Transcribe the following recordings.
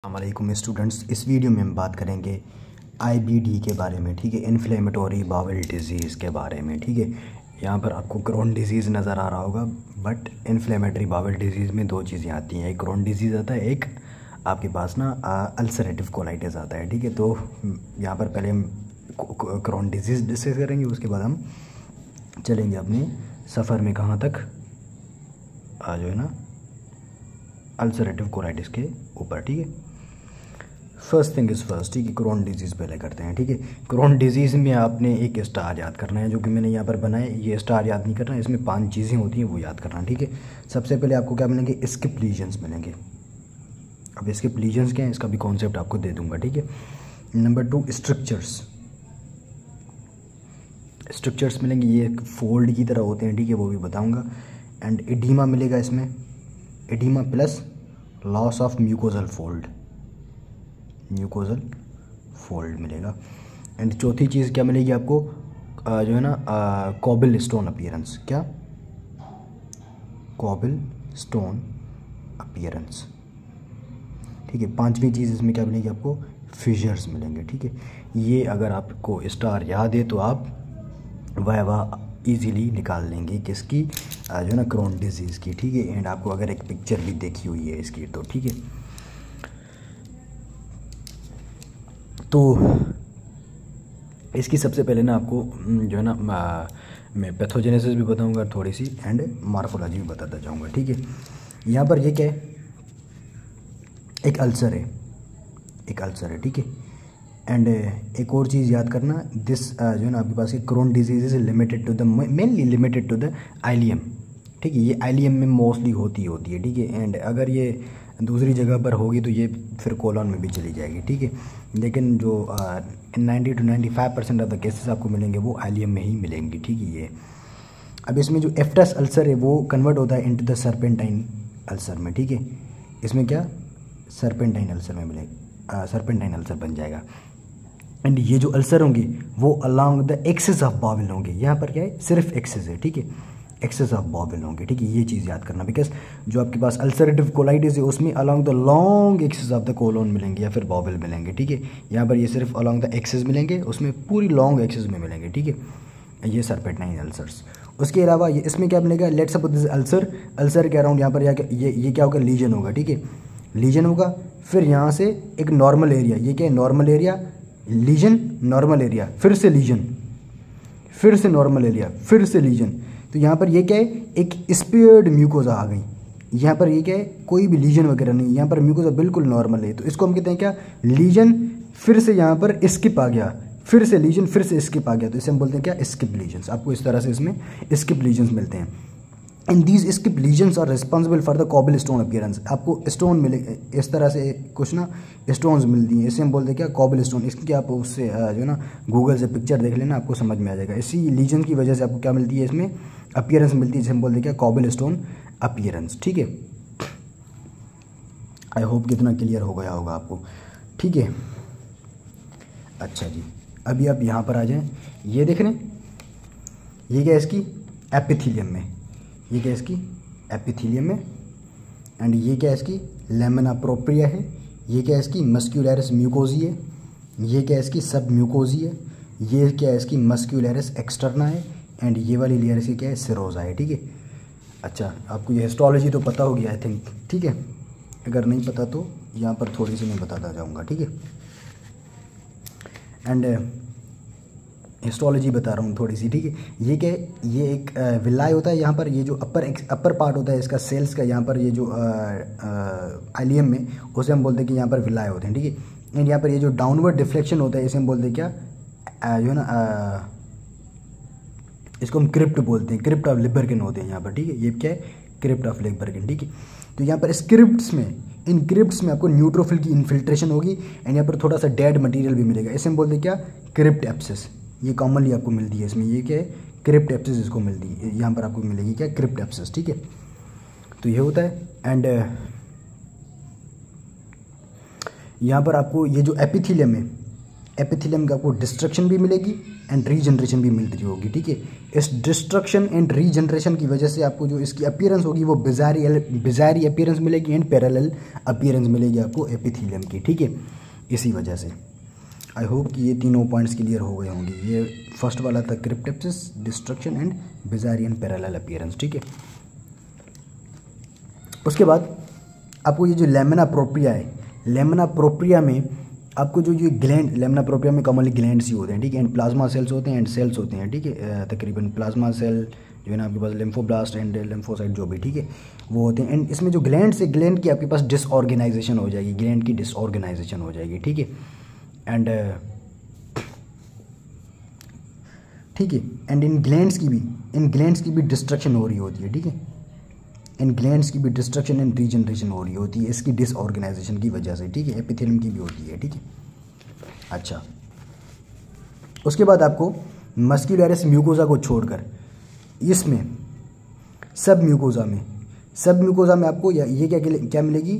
अस्सलामुअलैकुम स्टूडेंट्स, इस वीडियो में हम बात करेंगे आईबीडी के बारे में। ठीक है, इन्फ्लेमेटरी बाउल डिजीज़ के बारे में। ठीक है, यहाँ पर आपको क्रोन डिजीज़ नज़र आ रहा होगा, बट इन्फ्लेमेटरी बाउल डिजीज़ में दो चीज़ें आती हैं, एक क्रोन डिजीज़ आता है, एक आपके पास ना अल्सरेटिव कोलाइटिस आता है। ठीक है, तो यहाँ पर पहले हम क्रोन डिजीज़ डिस्कस करेंगे, उसके बाद हम चलेंगे अपने सफ़र में कहाँ तक, जो है ना अल्सरेटिव कोलाइटिस के ऊपर। ठीक है, फर्स्ट थिंग इज़ फर्स्ट। ठीक है, क्रोन डिजीज़ पहले करते हैं। ठीक है, क्रोन डिजीज़ में आपने एक स्टार याद करना है, जो कि मैंने यहाँ पर बनाया। ये स्टार याद नहीं करना है, इसमें 5 चीज़ें होती हैं, वो याद करना है। ठीक है, सबसे पहले आपको क्या मिलेंगे, स्किप लीजन्स मिलेंगे। अब स्किप लीजन्स क्या है, इसका भी कॉन्सेप्ट आपको दे दूंगा। ठीक है, नंबर 2 स्ट्रक्चर्स मिलेंगे, ये फोल्ड की तरह होते हैं। ठीक है, वो भी बताऊँगा। एंड एडीमा मिलेगा इसमें, edema plus loss of mucosal fold मिलेगा। एंड चौथी चीज़ क्या मिलेगी आपको, जो है ना कॉबल स्टोन अपीयरेंस। क्या, कॉबल स्टोन अपीयरेंस। ठीक है, पांचवी चीज़ इसमें क्या मिलेगी आपको, फिशर्स मिलेंगे। ठीक है, ये अगर आपको स्टार याद है तो आप वाह इजीली निकाल लेंगे किसकी, जो है ना क्रोन डिजीज़ की। ठीक है, एंड आपको अगर एक पिक्चर भी देखी हुई है इसकी तो। ठीक है, तो इसकी सबसे पहले ना आपको जो है ना मैं पैथोजेनेसिस भी बताऊंगा थोड़ी सी, एंड मॉर्फोलॉजी भी बताता जाऊंगा। ठीक है, यहाँ पर ये क्या है, एक अल्सर है। ठीक है, एंड एक और चीज़ याद करना, दिस जो है ना आपके पास ये Crohn disease is limited to the, mainly limited to the ileum. ठीक है, ये आइलियम में मोस्टली होती है। ठीक है, एंड अगर ये दूसरी जगह पर होगी तो ये फिर कोलन में भी चली जाएगी। ठीक है, लेकिन जो 90 to 95% ऑफ द केसेस आपको मिलेंगे वो आइलियम में ही मिलेंगी। ठीक है, ये अब इसमें जो एफ्टस अल्सर है वो कन्वर्ट होता है इनटू द सर्पेंटाइन अल्सर में। ठीक है, इसमें क्या सर्पेंटाइन अल्सर में मिलेगा, सर्पेंटाइन अल्सर बन जाएगा। एंड ये जो अल्सर होंगे वो along the axis of bowel होंगे। यहाँ पर क्या है, सिर्फ एक्सेस है। ठीक है, एक्सेस ऑफ बाउल होंगे। ठीक है, ये चीज़ याद करना, बिकॉज जो आपके पास अल्सरेटिव कोलाइटिस है उसमें along the long axis of the colon मिलेंगे या फिर बाउल मिलेंगे। ठीक है, यहाँ पर ये सिर्फ अलोंग द एक्सेस मिलेंगे, उसमें पूरी लॉन्ग एक्सेस में मिलेंगे। ठीक है, ये सर्पेंटाइन अल्सर्स। उसके अलावा ये इसमें क्या मिलेगा, लेट्स सपोज दिस अल्सर के अराउंड यहाँ पर ये क्या होगा, लीजन होगा। ठीक है, लीजन होगा, फिर यहाँ से एक नॉर्मल एरिया, ये क्या है, normal area, lesion, normal area, फिर से लीजन, फिर से नॉर्मल एरिया, फिर से लीजन। तो यहाँ पर ये क्या है, एक स्पेयर्ड म्यूकोजा आ गई। यहाँ पर ये क्या है, कोई भी लीजन वगैरह नहीं, यहाँ पर म्यूकोजा बिल्कुल नॉर्मल है। तो इसको हम कहते हैं क्या, लीजन, फिर से यहाँ पर स्किप आ गया, फिर से लीजन, फिर से स्किप आ गया, तो इसे हम बोलते हैं क्या, स्किप लीजन्स। आपको इस तरह से इसमें स्किप लीजन्स मिलते हैं। And these skip lesions are responsible for the cobblestone appearance. आपको स्टोन मिले इस तरह से कुछ ना स्टोन्स मिलती हैं, इसे हम बोलते हैं क्या, कॉबल स्टोन। इसकी आप उससे जो है ना गूगल से पिक्चर देख लेना, आपको समझ में आ जाएगा। इसी लीजन की वजह से आपको क्या मिलती है, इसमें अपीयरेंस मिलती है, जिसे हम बोलते हैं क्या, कॉबल स्टोन अपीयरेंस। ठीक है, आई होप कितना क्लियर हो गया होगा आपको। ठीक है, अच्छा जी, अभी आप यहाँ पर आ जाएं, ये देख रहे हैं, ये क्या है इसकी एपिथेलियम में, ये क्या है इसकी एपिथेलियम में। एंड ये क्या है इसकी लेमना प्रोप्रिया है, ये क्या है इसकी मस्क्यूलरिस म्यूकोजी है, ये क्या है इसकी सब म्यूकोजी है, ये क्या है इसकी मस्क्यूलरिस एक्सटर्ना है, एंड ये वाली लेयर इसकी क्या है, सिरोजा है। ठीक है, अच्छा आपको ये हिस्टोलॉजी तो पता होगी आई थिंक। ठीक है, अगर नहीं पता तो यहाँ पर थोड़ी सी मैं बताता जाऊँगा। ठीक है, एंड हिस्टोलॉजी बता रहा हूँ थोड़ी सी। ठीक है, ये क्या है, ये एक विलाय होता है यहाँ पर, ये जो अपर पार्ट होता है इसका सेल्स का, यहाँ पर ये जो आइलियम में, उसे हम बोलते हैं कि यहाँ पर विलाय होते हैं। ठीक है, एंड यहाँ पर ये जो डाउनवर्ड डिफ्लेक्शन होता है इसे हम बोलते हैं क्या, जो है ना इसको हम क्रिप्ट बोलते हैं, क्रिप्ट ऑफ लिबर्गिन होते हैं यहाँ पर। ठीक है, ये क्या है, क्रिप्ट ऑफ लिबर्गिन। ठीक है, तो यहाँ पर इन क्रिप्ट्स में आपको न्यूट्रोफिल की इन्फिल्ट्रेशन होगी, एंड यहाँ पर थोड़ा सा डेड मटेरियल भी मिलेगा, इसे हम बोलते हैं क्या, क्रिप्ट एप्सिस। ये कॉमनली आपको मिलती है इसमें, ये क्या है, क्रिप्ट एप्सिस इसको मिलती है, यहाँ पर आपको मिलेगी क्या, क्रिप्ट एप्सिस। ठीक है, तो ये होता है। एंड यहाँ पर आपको ये जो एपिथेलियम है, एपिथेलियम का आपको डिस्ट्रक्शन भी मिलेगी एंड रीजनरेशन भी मिल रही होगी, ठीक है। इस डिस्ट्रक्शन एंड रीजनरेशन की वजह से आपको जो इसकी अपीयरेंस होगी वो बिजारी अपीयरेंस मिलेगी एंड पैरेलल अपीयरेंस मिलेगी आपको एपिथेलियम की, ठीक है। इसी वजह से आई होप कि ये तीनों पॉइंट्स क्लियर हो गए होंगे। ये फर्स्ट वाला था crypt abscess, destruction and bizarre and parallel appearance, ठीक है। उसके बाद आपको ये जो लेमिना प्रोप्रिया है, लेमिना प्रोप्रिया में आपको जो ये ग्लैंड, लेमिना प्रोप्रिया में कॉमनली ग्लैंड्स ही होते हैं, ठीक है, एंड प्लाज्मा सेल्स होते हैं एंड सेल्स होते हैं, ठीक है। तकरीबन प्लाज्मा सेल जो है ना आपके पास लिम्फोब्लास्ट एंड लिम्फोसाइट जो भी, ठीक है, वो होते हैं। एंड इसमें जो ग्लैंड्स है, ग्लैंड की आपके पास डिसऑर्गेनाइजेशन हो जाएगी, ग्लैंड की डिसऑर्गेनाइजेशन हो जाएगी, ठीक है। एंड ठीक है, एंड इन ग्लैंड्स की भी डिस्ट्रक्शन हो रही होती है, ठीक है। इन ग्लैंड्स की भी डिस्ट्रक्शन एंड रीजनरेशन हो रही होती है इसकी डिसऑर्गेनाइजेशन की वजह से, ठीक है। एपिथेलियम की भी होती है, ठीक है। अच्छा, उसके बाद आपको मस्क्यूलरिस म्यूकोजा को छोड़कर इसमें सब म्यूकोजा में आपको ये क्या मिलेगी,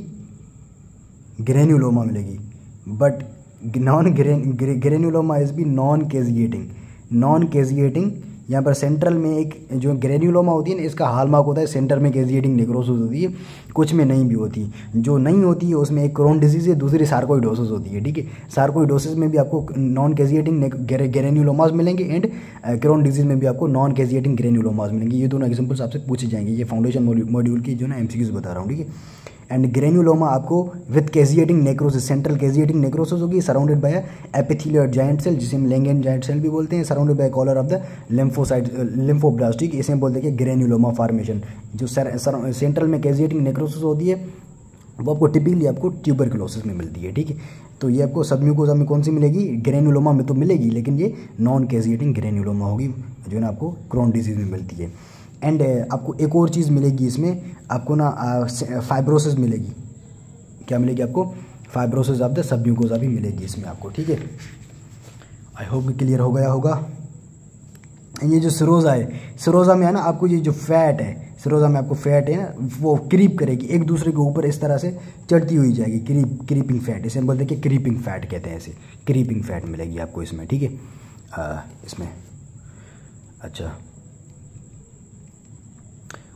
ग्रेन्युलोमा मिलेगी। बट नॉन ग्रेन्युलोमा इज भी नॉन कैजिएटिंग। यहाँ पर सेंट्रल में एक जो ग्रेन्युलोमा होती है ना, इसका हॉलमार्क होता है सेंटर में कैजिएटिंग नेक्रोसिस होती है, कुछ में नहीं भी होती। जो नहीं होती है उसमें एक क्रोन डिजीज़ है, दूसरी सार्कोइडोसिस होती है, ठीक है। सार्कोइडोसिस में भी आपको नॉन कैजिएटिंग ग्रेन्युलोमास मिलेंगे एंड क्रोन डिजीज़ में भी आपको नॉन कैजिएटिंग ग्रेन्युलोमास मिलेंगे। ये दोनों एग्जाम्पल्स आपसे पूछे जाएंगे, ये फाउंडेशन मॉड्यूल की जो ना MCQs बता रहा हूँ, ठीक है। एंड ग्रेन्युलोमा आपको with caseating necrosis, central caseating necrosis होगी, surrounded by epithelial giant cell, जिसे हम लैंगेन जायंट सेल भी बोलते हैं, surrounded by collar of the lymphocyte lymphoblast, ठीक है। इसे हम बोलते हैं कि ग्रेन्युलोमा फॉर्मेशन। जो सेंट्रल में कैजिएटिंग नेक्रोसिस होती है वो आपको टिपिकली आपको ट्यूबरकुलोसिस में मिलती है, ठीक है। तो ये आपको सबम्यूकोजा में कौन सी मिलेगी, ग्रेन्युलोमा में तो मिलेगी, लेकिन ये नॉन कैजिएटिंग ग्रेन्युलोमा होगी जो है ना आपको क्रोन डिजीज में मिलती है। एंड आपको एक और चीज़ मिलेगी इसमें, आपको ना फाइब्रोसिस मिलेगी। क्या मिलेगी आपको, फाइब्रोसिस ऑफ द सबम्यूकोजा भी मिलेगी इसमें आपको, ठीक है। आई होप क्लियर हो गया होगा। ये जो सिरोजा है, सिरोजा में है ना आपको ये जो फैट है, सिरोजा में आपको फैट है ना वो क्रीप करेगी, एक दूसरे के ऊपर इस तरह से चढ़ती हुई जाएगी, क्रीपिंग फैट, इसे हम बोलते हैं कि क्रीपिंग फैट कहते हैं, इसे क्रीपिंग फैट मिलेगी आपको इसमें, ठीक है। इसमें अच्छा,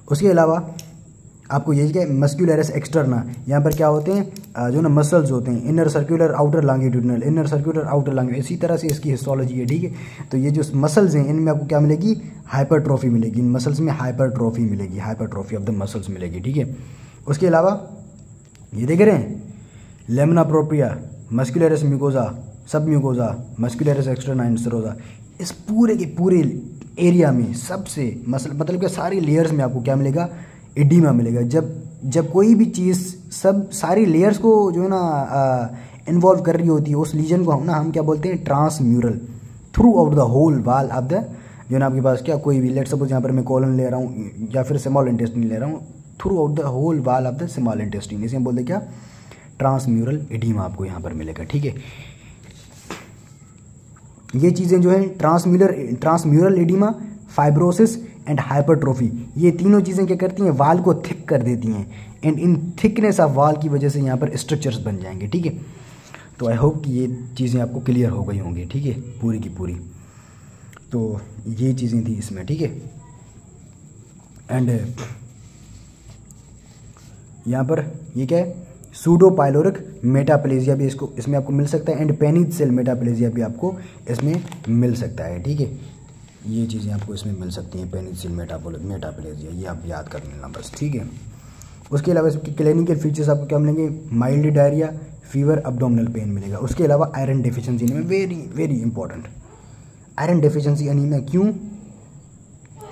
उसके अलावा आपको ये क्या मस्क्यूलरिस एक्सटर्ना, यहाँ पर क्या होते हैं जो ना मसल्स होते हैं, inner circular outer longitudinal, inner circular outer longitudinal, इसी तरह से इसकी हिस्टोलॉजी है, ठीक है। तो ये जो मसल्स हैं इनमें आपको क्या मिलेगी, हाइपरट्रॉफी मिलेगी, इन मसल्स में हाइपरट्रॉफी मिलेगी, हाइपरट्रॉफी ऑफ द मसल्स मिलेगी, ठीक है। उसके अलावा ये देख रहे हैं लेमिना प्रोप्रिया, मस्क्यूलरिस म्यूकोजा, सब mucosa, muscularis externa and Sironja, इस पूरे के पूरे एरिया में सबसे मतलब कि सारी लेयर्स में आपको क्या मिलेगा, एडिमा मिलेगा। जब कोई भी चीज़ सब सारी लेयर्स को जो है ना इन्वॉल्व कर रही होती है, उस लीजन को हम क्या बोलते हैं, transmural, throughout the whole wall of the जो है ना आपके पास क्या कोई भी, लेट सपोज यहाँ पर मैं कोलन ले रहा हूँ या फिर स्मॉल इंटेस्टिन ले रहा हूँ, throughout the whole wall of the small intestine, इसे हम बोलते हैं क्या, ट्रांसम्यूरल एडिमा आपको यहाँ पर मिलेगा, ठीक है। ये चीज़ें जो है transmural oedema, fibrosis and hypertrophy, ये तीनों चीज़ें क्या करती हैं, वाल को थिक कर देती हैं एंड इन थिकनेस ऑफ वाल की वजह से यहाँ पर स्ट्रक्चर्स बन जाएंगे, ठीक है। तो आई होप कि ये चीज़ें आपको क्लियर हो गई होंगी, ठीक है, पूरी की पूरी। तो ये चीज़ें थी इसमें, ठीक है। एंड यहाँ पर ये क्या है, सूडो पाइलोरिक मेटाप्लेजिया भी इसमें आपको मिल सकता है एंड पेनिस सेल मेटाप्लेजिया भी आपको इसमें मिल सकता है, ठीक है। ये चीज़ें आपको इसमें मिल सकती हैं, पेनिस सेल मेटाप्लेजिया, ये आप याद कर लेना बस, ठीक है। उसके अलावा इसके क्लिनिकल फीचर्स आपको क्या मिलेंगे, mild diarrhoea, fever, abdominal pain मिलेगा। उसके अलावा आयरन डेफिशिएंसी में very very important, iron deficiency anaemia, क्यों,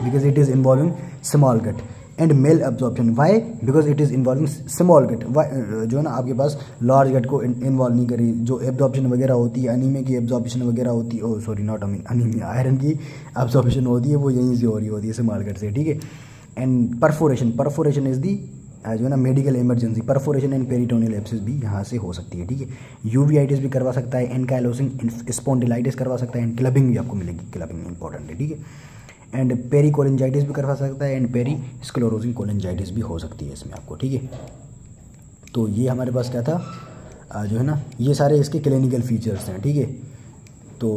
because it is involving small gut and mal absorption, why, because it is involving small gut, जो है ना आपके पास लार्ज गट को इन्वॉल्व नहीं करी, जो एब्जॉर्प्शन वगैरह होती है, अनीमिया की एब्जॉर्प्शन वगैरह होती है, ओ सॉरी नॉट अनीमिया, आयरन की एब्जॉर्प्शन होती है वो यहीं से हो रही होती है स्मॉल गट से, ठीक है। एंड परफोरेशन इज़ दी जो है ना medical emergency, perforation and peritoneal abscess भी यहाँ से हो सकती है, ठीक है। यूवीआइटिस भी करवा सकता है, एनकाइलोसिंग स्पॉन्डिलाइटिस करवा सकता है एंड क्लबिंग भी आपको मिलेगी, क्लबिंग इंपॉर्टेंट है, ठीक है। एंड पेरिकोलेंजाइटिस भी करवा सकता है एंड पेरी स्क्लेरोसिंग कोलेंजाइटिस भी हो सकती है इसमें आपको, ठीक है। तो ये हमारे पास क्या था जो है ना, ये सारे इसके क्लिनिकल फीचर्स हैं, ठीक है। तो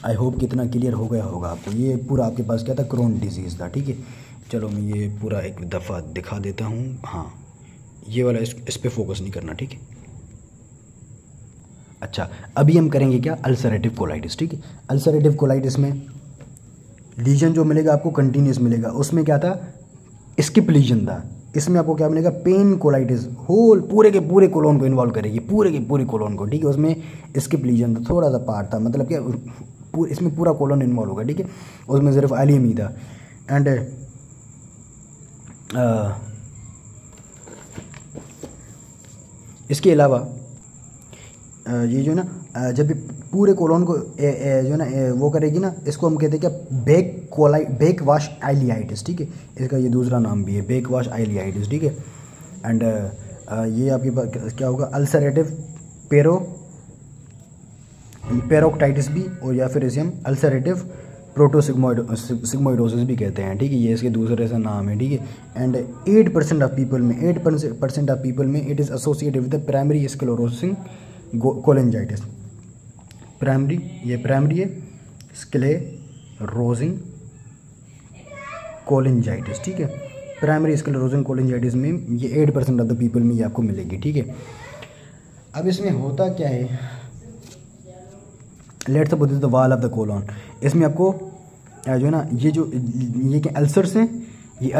आई होप कितना क्लियर हो गया होगा आपको। ये पूरा आपके पास क्या था, क्रोन डिजीज़ था, ठीक है। चलो मैं ये पूरा एक दफ़ा दिखा देता हूँ। हाँ, ये वाला इस पे फोकस नहीं करना, ठीक है। अच्छा, अभी हम करेंगे क्या, अल्सरेटिव कोलाइटिस, ठीक है। अल्सरेटिव कोलाइटिस में लीजन जो मिलेगा आपको कंटिन्यूस मिलेगा। उसमें क्या था, स्किप लीजन था। इसमें आपको क्या मिलेगा, पेन कोलाइटिस, होल पूरे के पूरे कोलोन को इन्वॉल्व करेगी, पूरे के पूरे कोलोन को, ठीक है। उसमें स्किप लीजन था, थोड़ा सा पार्ट था, मतलब क्या इसमें पूरा कोलोन इन्वॉल्व होगा, ठीक है। उसमें सिर्फ एलियम ही था। एंड इसके अलावा ये जो है ना, जब पूरे कोलोन को जो है ना वो करेगी ना, इसको हम कहते हैं क्या, बैक वॉश आइलियाइटिस, ठीक है। इसका ये दूसरा नाम भी है, बैक वॉश आइलियाइटिस, ठीक है। एंड ये आपके पास क्या होगा, अल्सरेटिव पेरोक्टाइटिस भी, और या फिर इसे हम अल्सरेटिव प्रोटोसिग्मोइडोसिस भी कहते हैं, ठीक है। ये इसके दूसरे से नाम है, ठीक है। एंड 8% ऑफ पीपल में it is associated with the primary sclerosing cholangitis. Primary है स्क्लेरोसिंग कोलिंजाइटिस, ठीक है। प्राइमरी स्क्लेरोसिंग कोलिंजाइटिस में ये 8% ऑफ द पीपल में ये आपको मिलेगी, ठीक है। अब इसमें होता क्या है, let's suppose the wall of the colon. इसमें आपको जो है ना ये क्या अल्सर्स हैं, ये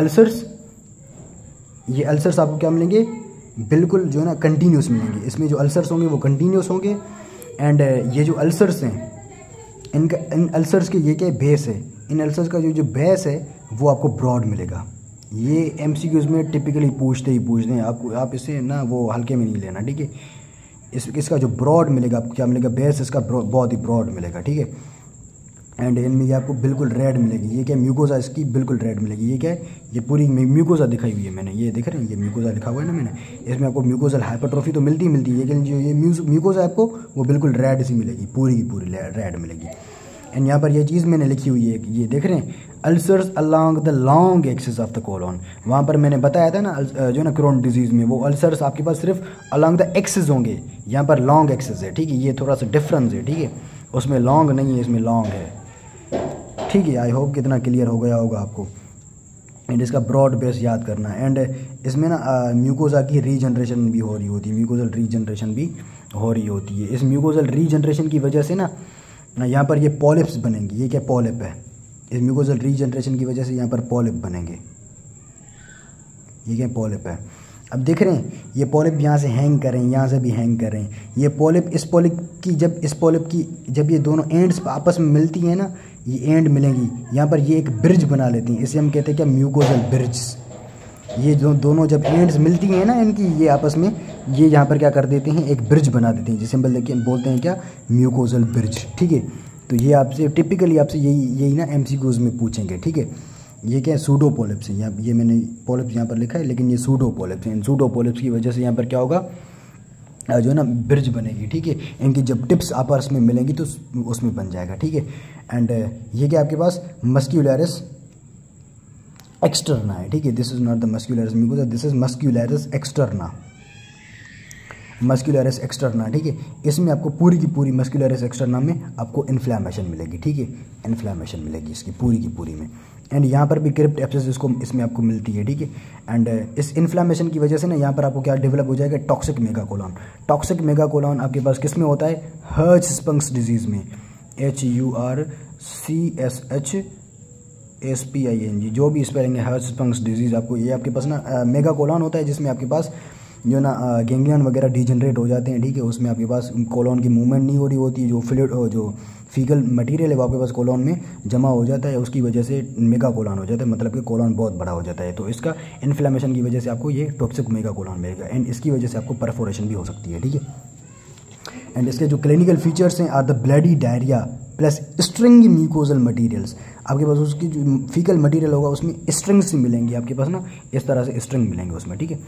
अल्सर्स आपको क्या मिलेंगे, बिल्कुल जो है ना कंटिन्यूस मिलेंगे। इसमें जो अल्सर्स होंगे वो कंटिन्यूस होंगे। एंड ये जो अल्सर्स हैं, इन अल्सर्स के ये क्या बेस है, इन अल्सर्स का जो बेस है वो आपको ब्रॉड मिलेगा। ये एमसीक्यूज में टिपिकली पूछते हैं आपको, आप इसे ना वो हल्के में नहीं लेना, ठीक है। इसका जो ब्रॉड मिलेगा आपको क्या मिलेगा, बेस इसका बहुत ही ब्रॉड मिलेगा, ठीक है। एंड इनमें ये आपको बिल्कुल रेड मिलेगी। ये क्या, म्यूकोजा इसकी बिल्कुल रेड मिलेगी। ये क्या है, ये पूरी म्यूकोजा दिखाई हुई है मैंने, ये देख रहे हैं, ये म्यूकोजा लिखा हुआ है ना मैंने। इसमें आपको म्यूकोजल हाइपरट्रोफी तो मिलती है, लेकिन जो ये म्यूकोजा आपको वो बिल्कुल रेड सी मिलेगी, पूरी की पूरी रेड मिलेगी। एंड यहाँ पर ये चीज़ मैंने लिखी हुई है, ये देख रहे हैं, ulcers along the long axis of the colon. वहाँ पर मैंने बताया था ना, जो ना क्रोन डिजीज़ में वो अल्सर्स आपके पास सिर्फ अलोंग द एक्सिस होंगे, यहाँ पर लॉन्ग एक्सिस है, ठीक है। ये थोड़ा सा डिफरेंस है, ठीक है। उसमें लॉन्ग नहीं है, इसमें लॉन्ग है, ठीक है। आई होप कितना क्लियर हो गया होगा आपको। एंड इसका ब्रॉड बेस याद करना। एंड इसमें ना म्यूकोजा की रीजनरेशन भी हो रही होती है, म्यूकोजल रीजनरेशन भी हो रही होती है। इस म्यूकोजल रीजनरेशन की वजह से ना यहाँ पर ये पॉलिप्स बनेंगे। ये क्या पॉलिप है, इस म्यूकोजल रीजनरेशन की वजह से यहाँ पर पॉलिप बनेंगे। ये क्या पॉलिप है, अब देख रहे हैं, ये पॉलिप यहाँ से हैंग करें, यहाँ से भी हैंग करें। ये पॉलिप इस पॉलिप की जब ये दोनों एंड्स आपस में मिलती हैं ना, ये एंड मिलेंगी, यहाँ पर ये एक ब्रिज बना लेती हैं। इसे हम कहते हैं क्या, म्यूकोजल ब्रिज। ये जो दोनों जब एंड्स मिलती हैं ना इनकी, ये आपस में ये यहाँ पर क्या कर देते हैं, एक ब्रिज बना देते हैं, जिसे हम बोलते हैं क्या, म्यूकोजल ब्रिज, ठीक है। तो ये आपसे टिपिकली आपसे यही ना एमसीक्यूज में पूछेंगे, ठीक है। ये क्या है, सूडो पॉलिप्स है। यहाँ ये मैंने पॉलिप्स यहाँ पर लिखा है, लेकिन ये सूडो पॉलिप्स हैं। इन सूडो पॉलिप्स की वजह से यहाँ पर क्या होगा, जो है ना ब्रिज बनेगी, ठीक है। इनकी जब टिप्स आपस में मिलेंगी तो उसमें बन जाएगा, ठीक है। एंड ये क्या आपके पास मस्क्यूलरिस एक्सटर्ना है, ठीक है। This is not the muscularis mucosa, this is muscularis externa, muscularis externa, ठीक है। इसमें आपको पूरी की पूरी मस्क्यूलरिस एक्सटर्ना में आपको इन्फ्लेमेशन मिलेगी, ठीक है। इन्फ्लेमेशन मिलेगी इसकी पूरी की पूरी में। एंड यहाँ पर भी क्रिप्ट एब्सेस इसमें आपको मिलती है, ठीक है। एंड इस इन्फ्लेमेशन की वजह से ना यहाँ पर आपको क्या डेवलप हो जाएगा, टॉक्सिक मेगाकोलॉन। टॉक्सिक मेगाकोलॉन आपके पास किस में होता है, हर्ट्ज़स्पर्ग्स डिजीज़ में, HURCSHSPING, जो भी स्पेलिंग है, हर्ट्ज़स्पर्ग्स डिजीज़। आपको ये आपके पास ना मेगाकोलॉन होता है, जिसमें आपके पास जो ना गैंग्लियन वगैरह डिजनरेट हो जाते हैं, ठीक है। उसमें आपके पास कोलोन की मूवमेंट नहीं हो रही होती, जो फ्लूइड जो फीकल मटेरियल है वो आपके पास कोलोन में जमा हो जाता है, उसकी वजह से मेगा कोलोन हो जाता है, मतलब कि कोलोन बहुत बड़ा हो जाता है। तो इसका इन्फ्लेमेशन की वजह से आपको ये टॉक्सिक मेगा कोलोन मिलेगा। एंड इसकी वजह से आपको परफोरेशन भी हो सकती है, ठीक है। एंड इसके जो क्लिनिकल फीचर्स हैं are the bloody diarrhoea plus string mucosal materials. आपके पास उसकी जो फीकल मटीरियल होगा उसमें स्ट्रिंग्स मिलेंगी आपके पास ना, इस तरह से स्ट्रिंग मिलेंगे उसमें, ठीक है।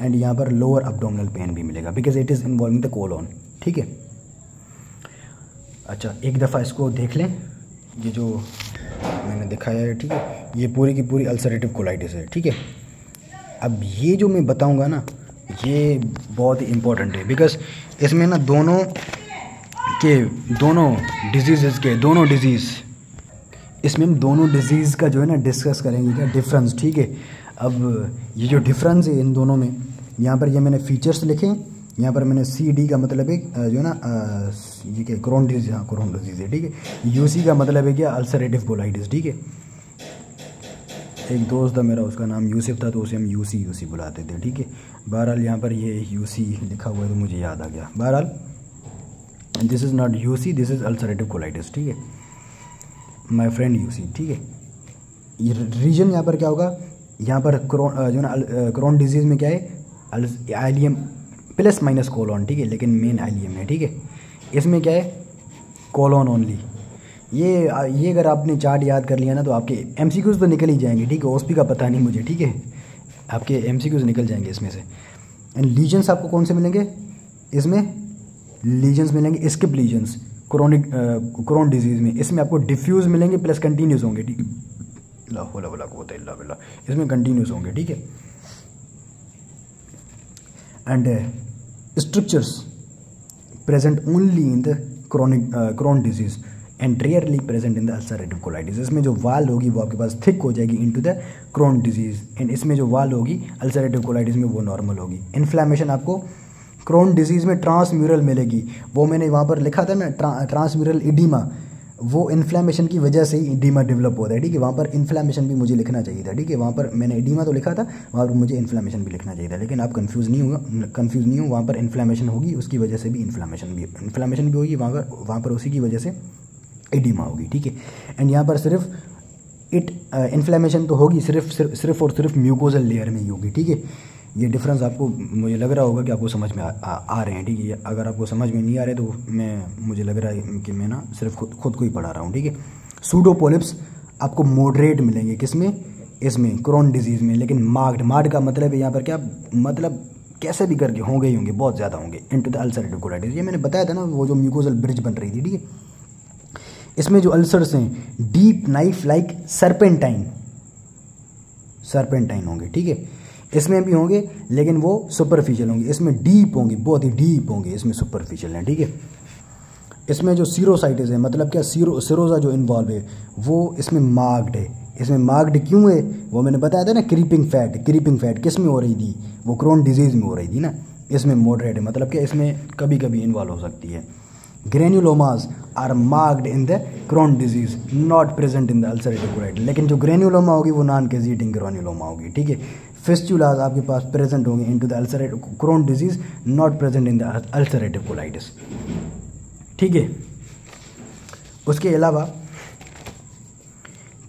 एंड यहाँ पर लोअर अब्डोमिनल पेन भी मिलेगा, because it is involving the colon, ठीक है। अच्छा, एक दफ़ा इसको देख लें, ये जो मैंने दिखाया है, ठीक है। ये पूरी की पूरी अल्सरेटिव कोलाइटिस है, ठीक है। अब ये जो मैं बताऊँगा ना, ये बहुत ही इम्पोर्टेंट है, बिकॉज इसमें ना दोनों के दोनों डिजीज़ इसमें हम दोनों डिजीज़ का जो है ना डिस्कस करेंगे, क्या डिफरेंस, ठीक है। अब ये जो डिफरेंस है इन दोनों में, यहाँ पर ये मैंने फीचर्स लिखे, यहाँ पर मैंने CD का मतलब है जो है ना ये क्या क्रोन डिजीज़, हाँ क्रोन डिजीज़ है, ठीक है। UC का मतलब है क्या अल्सरेटिव कोलाइटिस, ठीक है। एक दोस्त था मेरा, उसका नाम यूसुफ था, तो उसे हम यूसी बुलाते थे, ठीक है। बहरहाल यहाँ पर ये UC लिखा हुआ है तो मुझे याद आ गया। बहरहाल this is not UC, this is ulcerative colitis, ठीक है, माय फ्रेंड UC, ठीक है। ये रीजन यहाँ पर क्या होगा, यहाँ पर जो ना क्रोन डिजीज़ में क्या है आइलियम प्लस माइनस कोलॉन, ठीक है, लेकिन मेन आइलियम है, ठीक है। इसमें क्या है कोलॉन ओनली। ये अगर आपने चार्ट याद कर लिया ना तो आपके MCQs तो निकल ही जाएंगे, ठीक है। OSP का पता नहीं मुझे, ठीक है, आपके MCQs निकल जाएंगे इसमें से। एंड लीजन्स आपको कौन से मिलेंगे, इसमें लीजन्स मिलेंगे स्किप लीजन्स क्रोन डिजीज़ में। इसमें आपको डिफ्यूज़ मिलेंगे प्लस कंटिन्यूस होंगे, ठीक है। इसमें कंटिन्यूस होंगे, ठीक है। And structures present only in the Crohn disease and rarely present in the ulcerative colitis. इसमें जो वाल होगी वो आपके पास थिक हो जाएगी into the Crohn disease, and इसमें जो वाल होगी अल्सरेटिव कोलाइटिस में वो नॉर्मल होगी। इन्फ्लेमेशन आपको क्रोन डिजीज़ में ट्रांसम्यूरल मिलेगी, वो मैंने वहाँ पर लिखा था ना ट्रांसम्यूरल इडीमा, वो इन्फ्लेमेशन की वजह से ही इडीमा डेवलप होता है, ठीक है। वहाँ पर इन्फ्लेमेशन भी मुझे लिखना चाहिए था, ठीक है। वहाँ पर मैंने इडीमा तो लिखा था, वहाँ पर मुझे इन्फ्लेमेशन भी लिखना चाहिए था, लेकिन आप कंफ्यूज नहीं हो। वहाँ पर इन्फ्लेमेशन होगी, उसकी वजह से भी इन्फ्लेमेशन भी होगी, वहाँ पर उसी की वजह से इडीमा होगी, ठीक है। एंड यहाँ पर सिर्फ इन्फ्लेमेशन तो होगी सिर्फ और सिर्फ म्यूकोजल लेयर में ही होगी, ठीक है। ये डिफरेंस आपको मुझे लग रहा होगा कि आपको समझ में आ रहे हैं, ठीक है। अगर आपको समझ में नहीं आ रहे तो मुझे लग रहा है कि मैं ना सिर्फ खुद को ही पढ़ा रहा हूँ, ठीक है। सूडोपोलिप्स आपको मॉडरेट मिलेंगे, किसमें, इसमें क्रोन डिजीज़ में, लेकिन मार्क्ड का मतलब है यहाँ पर क्या मतलब कैसे भी करके होंगे ही होंगे, बहुत ज़्यादा होंगे इनटू द अल्सरेटिव कोलाइटिस। ये मैंने बताया था ना, वो जो म्यूकोजल ब्रिज बन रही थी, ठीक है। इसमें जो अल्सर्स हैं डीप नाइफ लाइक सर्पेंटाइन होंगे, ठीक है। इसमें भी होंगे लेकिन वो सुपरफिशियल होंगे, इसमें डीप होंगे, बहुत ही डीप होंगे, इसमें सुपरफिशियल हैं, ठीक है। इसमें जो सीरोसाइटिस है, मतलब क्या सिरोजा जो इन्वॉल्व है वो इसमें मार्क्ड है। इसमें मार्क्ड क्यों है, वो मैंने बताया था ना, क्रीपिंग फैट किस में हो रही थी, वो क्रोन डिजीज़ में हो रही थी ना। इसमें मॉडरेट है, मतलब क्या इसमें कभी कभी इन्वॉल्व हो सकती है। Granulomas are marked in the Crohn disease not present in the ulcerative colitis, लेकिन जो ग्रेन्युलोमा होगी वो नॉन कैजिटिंग ग्रेन्युलोमा होगी, ठीक है। फिस्टुलास आपके पास प्रेजेंट होंगे into the ulcerative Crohn disease not present in the ulcerative colitis, ठीक है। उसके अलावा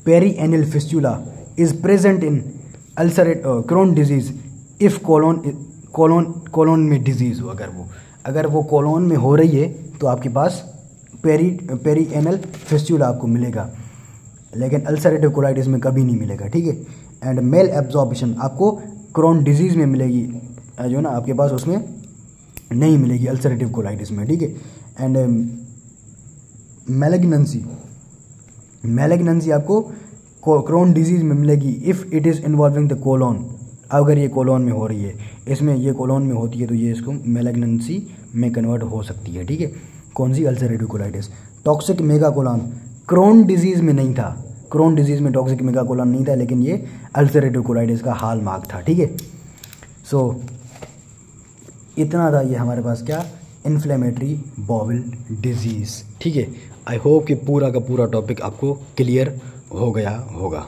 perianal fistula is present in ulcerative Crohn disease if colon में डिजीज़ हो, अगर वो कोलोन में हो रही है तो आपके पास पेरीएनल फिस्टुला आपको मिलेगा, लेकिन अल्सरेटिव कोलाइटिस में कभी नहीं मिलेगा, ठीक है। एंड मेल एब्जॉर्प्शन आपको क्रोन डिजीज़ में मिलेगी, जो ना आपके पास उसमें नहीं मिलेगी अल्सरेटिव कोलाइटिस में, ठीक है। एंड मैलिग्नेंसी आपको क्रोन डिजीज़ में मिलेगी if it is involving the colon, अगर ये कोलोन में हो रही है, इसमें ये कोलोन में होती है तो ये इसको मैलिग्नेंसी में कन्वर्ट हो सकती है, ठीक है। कौन सी, ulcerative colitis. Toxic megacolon Crohn disease में नहीं था, क्रोन डिजीज़ में टॉक्सिक मेगाकोलॉन नहीं था, लेकिन ये अल्सरेटिव कोलाइटिस का हाल मार्क था, ठीक है। सो इतना था ये हमारे पास क्या, इन्फ्लेमेटरी बाउल डिजीज़, ठीक है। आई होप कि पूरा का पूरा टॉपिक आपको क्लियर हो गया होगा।